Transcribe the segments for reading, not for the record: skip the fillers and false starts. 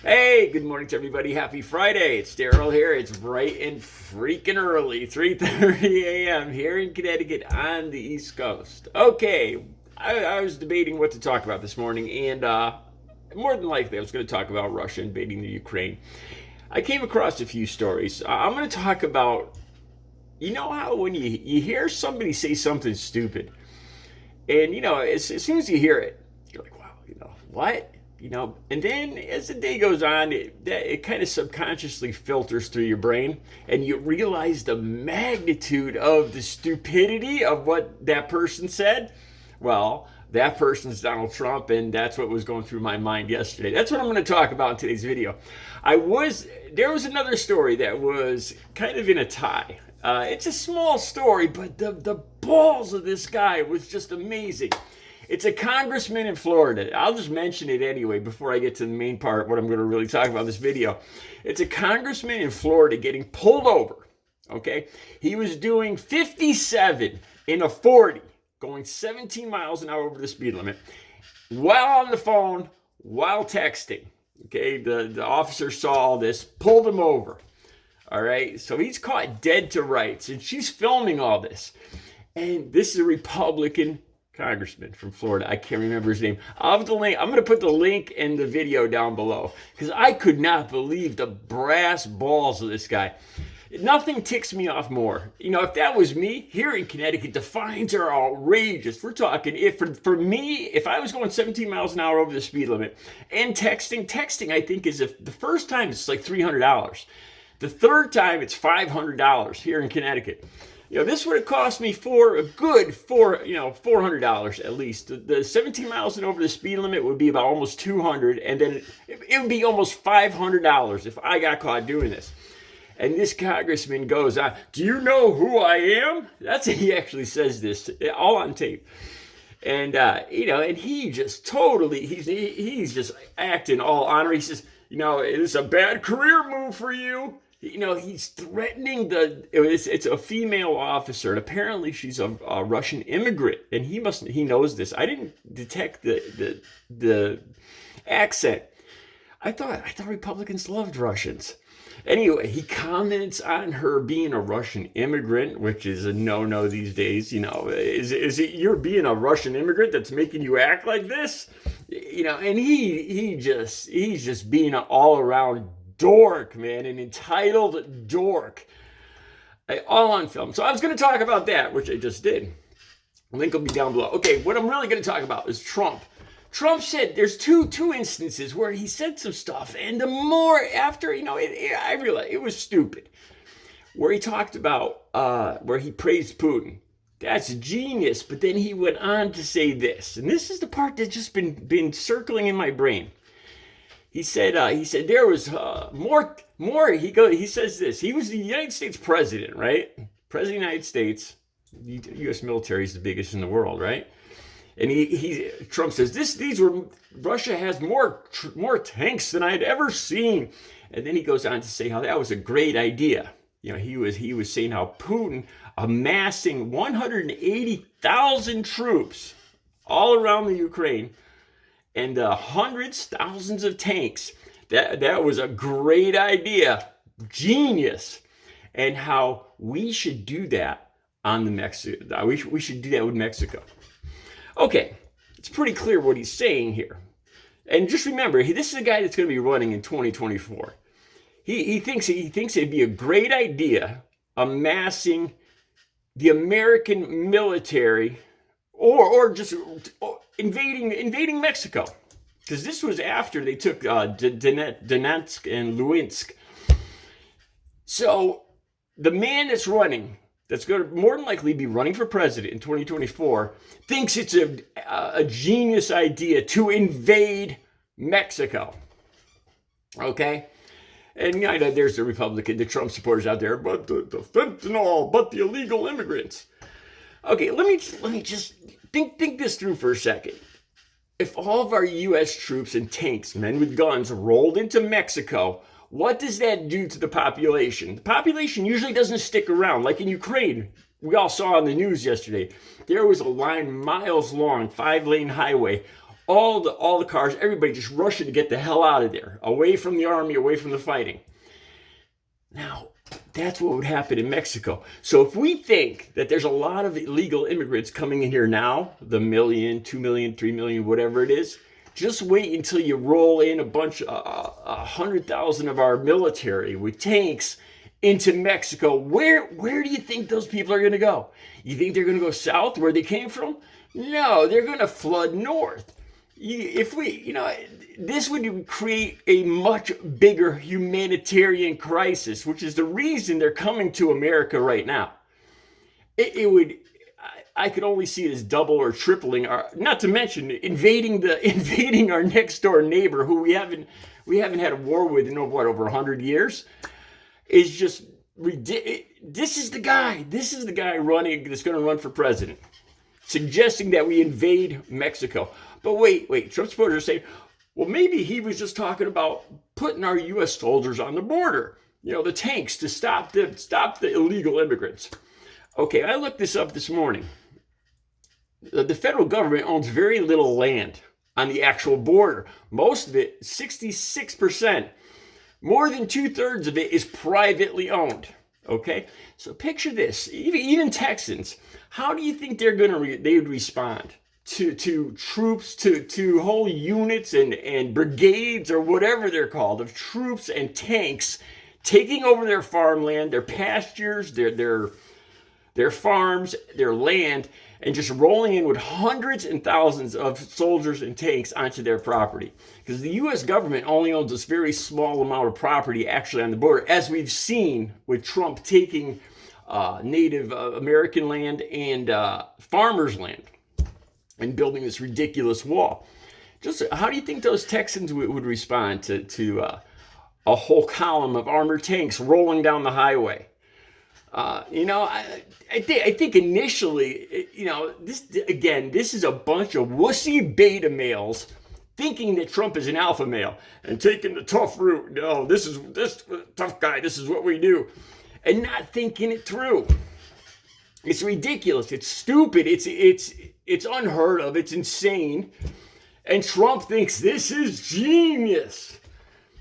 Hey, good morning to everybody. Happy Friday. It's Daryl here. It's bright and freaking early, 3:30 a.m. here in Connecticut on the East Coast. Okay, I was debating what to talk about this morning, and more than likely I was going to talk about Russia invading the Ukraine. I came across a few stories. I'm going to talk about, you know how when you hear somebody say something stupid, and as soon as you hear it, you're like, wow, what? And then as the day goes on, it kind of subconsciously filters through your brain, and you realize the magnitude of the stupidity of what that person said. Well, that person's Donald Trump, and that's what was going through my mind yesterday. That's what I'm going to talk about in today's video. There was another story that was kind of in a tie. It's a small story, but the balls of this guy was just amazing. It's a congressman in Florida. I'll just mention it anyway before I get to the main part, what I'm going to really talk about in this video. It's a congressman in Florida getting pulled over, okay? He was doing 57 in a 40, going 17 miles an hour over the speed limit, while on the phone, while texting, okay? The officer saw all this, pulled him over, all right? So he's caught dead to rights, and she's filming all this. And this is a Republican congressman from Florida. I can't remember his name. I'll have the link. I'm going to put the link in the video down below because I could not believe the brass balls of this guy. Nothing ticks me off more. If that was me here in Connecticut, the fines are outrageous. We're talking, if for me, if I was going 17 miles an hour over the speed limit and texting, I think is the first time it's like $300. The third time it's $500 here in Connecticut. This would have cost me $400 at least. The 17 miles and over the speed limit would be about almost $200, and then it would be almost $500 if I got caught doing this. And this congressman goes on, "Do you know who I am?" He actually says this all on tape. And and he just totally he's just acting all honor. He says, "It's a bad career move for you." He's threatening it's a female officer, and apparently she's a Russian immigrant, and he knows this. I didn't detect the accent. I thought Republicans loved Russians. Anyway, he comments on her being a Russian immigrant, which is a no-no these days. Is it you're being a Russian immigrant that's making you act like this? And he's just being an all-around dork, man, an entitled dork, all on film. So I was going to talk about that, which I just did. Link will be down below. Okay, what I'm really going to talk about is Trump. Trump said there's two instances where he said some stuff, and the more after, I realized it was stupid. Where he talked about, where he praised Putin. That's genius. But then he went on to say this, and this is the part that's just been circling in my brain. He said there was more. He says this. He was the United States president, right? President of the United States. The U.S. military is the biggest in the world, right? And Trump says Russia has more tanks than I'd ever seen. And then he goes on to say how that was a great idea. He was saying how Putin amassing 180,000 troops all around the Ukraine and hundreds, thousands of tanks. That was a great idea. Genius. And how we should do that on the Mexico. We should do that with Mexico. Okay, it's pretty clear what he's saying here. And just remember, this is a guy that's going to be running in 2024. He thinks it'd be a great idea amassing the American military or just invading Mexico, because this was after they took Donetsk and Luhansk. So the man that's going to more than likely be running for president in 2024, thinks it's a genius idea to invade Mexico. Okay? And there's the Trump supporters out there, but the fentanyl, but the illegal immigrants. Okay, let me just think this through for a second. If all of our U.S. troops and tanks, men with guns, rolled into Mexico, what does that do to the population? The population usually doesn't stick around. Like in Ukraine, we all saw on the news yesterday, there was a line miles long, 5-lane highway, all the cars, everybody just rushing to get the hell out of there, away from the army, away from the fighting. Now, that's what would happen in Mexico. So if we think that there's a lot of illegal immigrants coming in here now, the 1 million, 2 million, 3 million, whatever it is, just wait until you roll in a bunch, 100,000 of our military with tanks into Mexico. Where do you think those people are going to go? You think they're going to go south where they came from? No, they're going to flood north. This would create a much bigger humanitarian crisis, which is the reason they're coming to America right now. I could only see it as double or tripling not to mention invading our next door neighbor, who we haven't had a war with in over 100 years, is just ridiculous. This is the guy running, that's going to run for president, suggesting that we invade Mexico. But wait, Trump supporters are saying, well, maybe he was just talking about putting our U.S. soldiers on the border, the tanks, to stop the illegal immigrants. Okay, I looked this up this morning. The federal government owns very little land on the actual border. Most of it, 66%, more than 2/3 of it is privately owned. Okay, so picture this. Even Texans, how do you think they would respond to troops, to whole units and brigades, or whatever they're called, of troops and tanks taking over their farmland, their pastures, their farms, their land, and just rolling in with hundreds and thousands of soldiers and tanks onto their property? Because the U.S. government only owns this very small amount of property actually on the border, as we've seen with Trump taking Native American land and farmers' land and building this ridiculous wall. Just how do you think those Texans would respond to a whole column of armored tanks rolling down the highway? I think initially, this is a bunch of wussy beta males thinking that Trump is an alpha male and taking the tough route. No, this tough guy. This is what we do, and not thinking it through. It's ridiculous. It's stupid. It's unheard of. It's insane. And Trump thinks this is genius.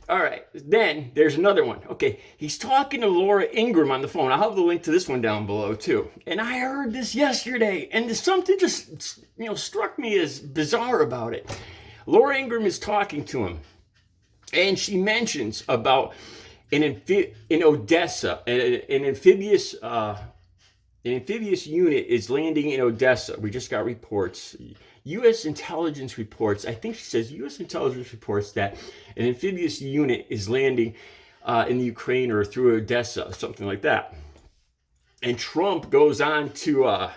All right, then there's another one. Okay, he's talking to Laura Ingraham on the phone. I'll have the link to this one down below too. And I heard this yesterday, and something just struck me as bizarre about it. Laura Ingraham is talking to him, and she mentions about in Odessa, an amphibious unit is landing in Odessa. We just got reports. U.S. intelligence reports, I think she says U.S. intelligence reports that an amphibious unit is landing in the Ukraine or through Odessa, something like that. And Trump goes on to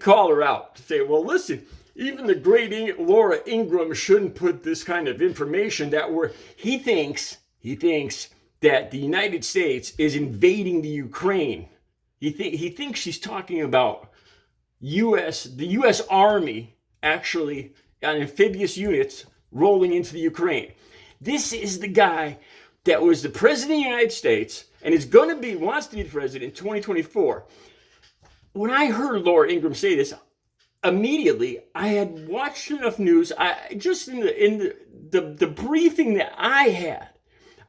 call her out, to say, well, listen, even the great Laura Ingraham shouldn't put this kind of information he thinks that the United States is invading the Ukraine. He thinks she's talking about the U.S. Army actually on amphibious units rolling into the Ukraine. This is the guy that was the president of the United States and wants to be the president in 2024. When I heard Laura Ingraham say this, immediately I had watched enough news. Just in the briefing that I had,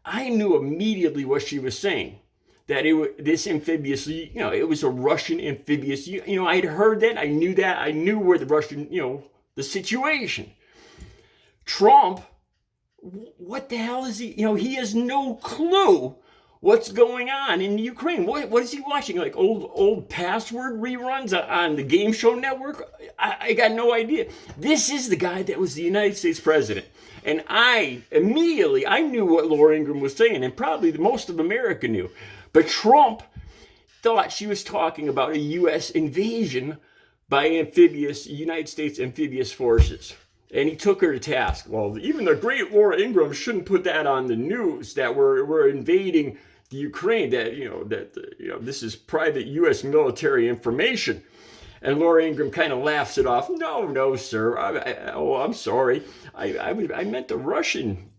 I knew immediately what she was saying. That this amphibious, it was a Russian amphibious. I'd heard that. I knew that. I knew where the Russian, the situation. Trump, what the hell is he? He has no clue what's going on in Ukraine. What is he watching? Like old password reruns on the game show network? I got no idea. This is the guy that was the United States president. And I knew what Laura Ingraham was saying, and probably most of America knew. But Trump thought she was talking about a U.S. invasion by United States amphibious forces. And he took her to task. Well, even the great Laura Ingraham shouldn't put that on the news, that we're invading the Ukraine, that this is private U.S. military information. And Laura Ingraham kind of laughs it off. No, sir. I'm sorry. I meant the Russian,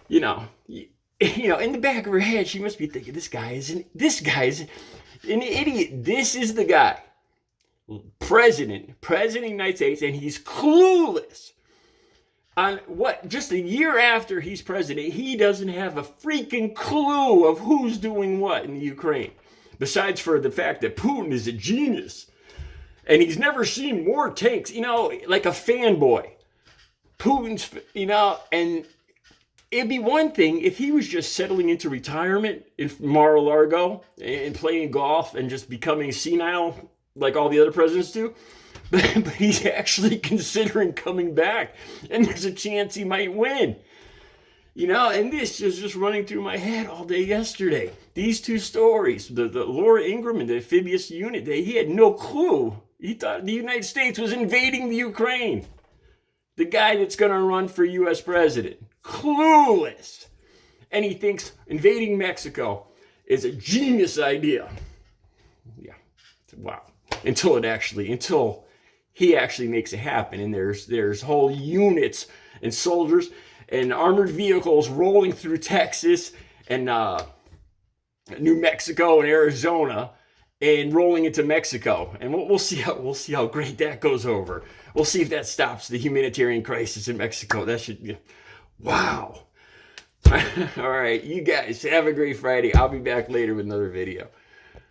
in the back of her head, she must be thinking, this guy is an idiot. This is the guy president of the United States, and he's clueless on what, just a year after he's president, he doesn't have a freaking clue of who's doing what in the Ukraine. Besides for the fact that Putin is a genius. And he's never seen more tanks, like a fanboy. Putin's, and it'd be one thing if he was just settling into retirement in Mar-a-Lago and playing golf and just becoming senile like all the other presidents do. But he's actually considering coming back, and there's a chance he might win. And this is just running through my head all day yesterday. These two stories, the Laura Ingraham and the amphibious unit, he had no clue. He thought the United States was invading the Ukraine. The guy that's going to run for U.S. president. Clueless. And he thinks invading Mexico is a genius idea. Yeah. Wow. Until he actually makes it happen, and there's whole units and soldiers and armored vehicles rolling through Texas and New Mexico and Arizona and rolling into Mexico, and we'll see how great that goes over. We'll see if that stops the humanitarian crisis in Mexico. That should be, wow. All right, you guys have a great Friday. I'll be back later with another video.